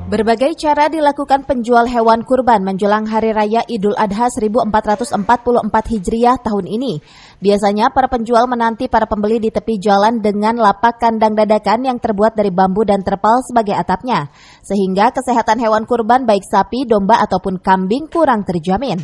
Berbagai cara dilakukan penjual hewan kurban menjelang Hari Raya Idul Adha 1444 Hijriah tahun ini. Biasanya para penjual menanti para pembeli di tepi jalan dengan lapak kandang dadakan yang terbuat dari bambu dan terpal sebagai atapnya. Sehingga kesehatan hewan kurban baik sapi, domba ataupun kambing kurang terjamin.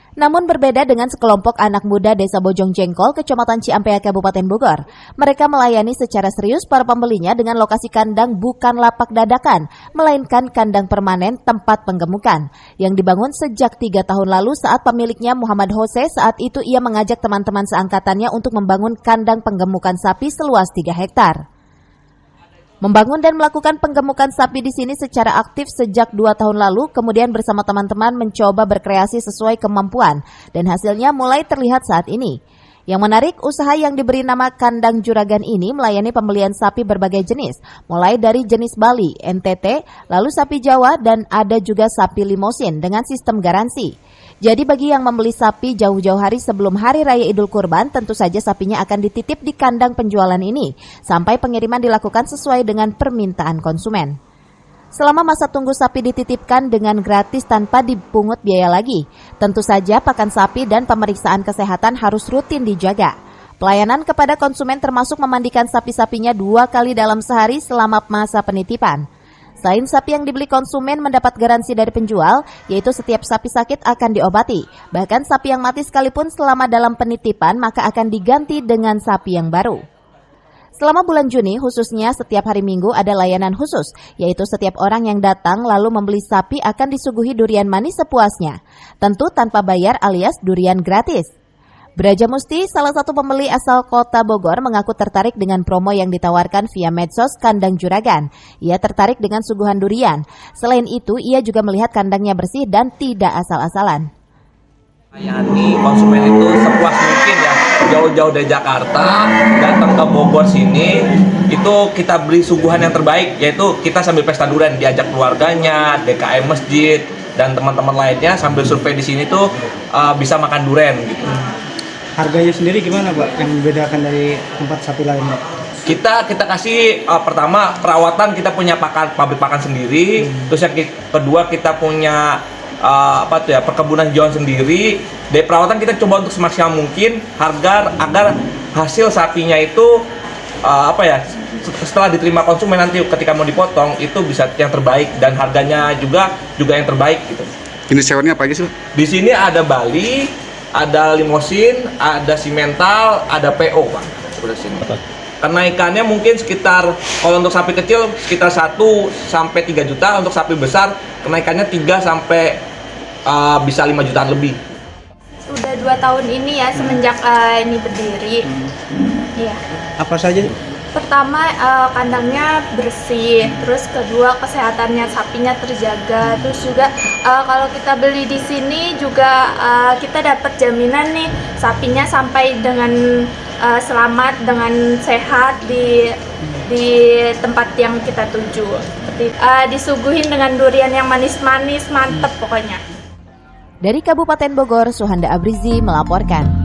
Namun berbeda dengan sekelompok anak muda Desa Bojong Jengkol, Kecamatan Ciampea, Kabupaten Bogor. Mereka melayani secara serius para pembelinya dengan lokasi kandang bukan lapak dadakan, melainkan kandang permanen tempat penggemukan, yang dibangun sejak 3 tahun lalu saat pemiliknya Muhammad Hose saat itu ia mengajak teman-teman seangkatannya untuk membangun kandang penggemukan sapi seluas 3 hektar. Membangun dan melakukan penggemukan sapi di sini secara aktif sejak 2 tahun lalu, kemudian bersama teman-teman mencoba berkreasi sesuai kemampuan, dan hasilnya mulai terlihat saat ini. Yang menarik, usaha yang diberi nama Kandang Juragan ini melayani pembelian sapi berbagai jenis, mulai dari jenis Bali, NTT, lalu sapi Jawa, dan ada juga sapi limosin dengan sistem garansi. Jadi bagi yang membeli sapi jauh-jauh hari sebelum Hari Raya Idul Kurban, tentu saja sapinya akan dititip di kandang penjualan ini, sampai pengiriman dilakukan sesuai dengan permintaan konsumen. Selama masa tunggu sapi dititipkan dengan gratis tanpa dipungut biaya lagi. Tentu saja pakan sapi dan pemeriksaan kesehatan harus rutin dijaga. Pelayanan kepada konsumen termasuk memandikan sapi-sapinya 2 kali dalam sehari selama masa penitipan. Selain sapi yang dibeli konsumen mendapat garansi dari penjual, yaitu setiap sapi sakit akan diobati. Bahkan sapi yang mati sekalipun selama dalam penitipan maka akan diganti dengan sapi yang baru. Selama bulan Juni, khususnya setiap hari Minggu ada layanan khusus, yaitu setiap orang yang datang lalu membeli sapi akan disuguhi durian manis sepuasnya. Tentu tanpa bayar alias durian gratis. Braja Musti, salah satu pembeli asal kota Bogor, mengaku tertarik dengan promo yang ditawarkan via medsos Kandang Juragan. Ia tertarik dengan suguhan durian. Selain itu, ia juga melihat kandangnya bersih dan tidak asal-asalan. Layani konsumen itu sepuas mungkin ya, jauh-jauh dari Jakarta, datang ke Bogor sini, itu kita beli suguhan yang terbaik, yaitu kita sambil pesta durian, diajak keluarganya, DKM masjid, dan teman-teman lainnya sambil survei di sini tuh bisa makan durian gitu. Harganya sendiri gimana, Pak, yang membedakan dari tempat sapi lainnya? Kita kasih pertama perawatan, kita punya pabrik pakan sendiri. Terus yang kedua kita punya perkebunan hijauan sendiri. Dari perawatan kita coba untuk semaksimal mungkin agar hasil sapinya itu setelah diterima konsumen nanti ketika mau dipotong itu bisa yang terbaik dan harganya juga yang terbaik gitu. Ini sewanya apa aja sih? Di sini ada Bali, ada limosin, ada simental, ada PO, Pak. Seperti sini. Kenaikannya mungkin sekitar, kalau untuk sapi kecil sekitar 1 sampai 3 juta, untuk sapi besar kenaikannya 3 sampai bisa 5 jutaan lebih. Sudah 2 tahun ini ya semenjak ini berdiri. Iya. Apa saja? Pertama kandangnya bersih, terus kedua kesehatannya sapinya terjaga, terus juga kalau kita beli di sini juga kita dapat jaminan nih sapinya sampai dengan selamat dengan sehat di tempat yang kita tuju. Seperti disuguhin dengan durian yang manis-manis, mantep pokoknya. Dari Kabupaten Bogor, Suhanda Abrizi melaporkan.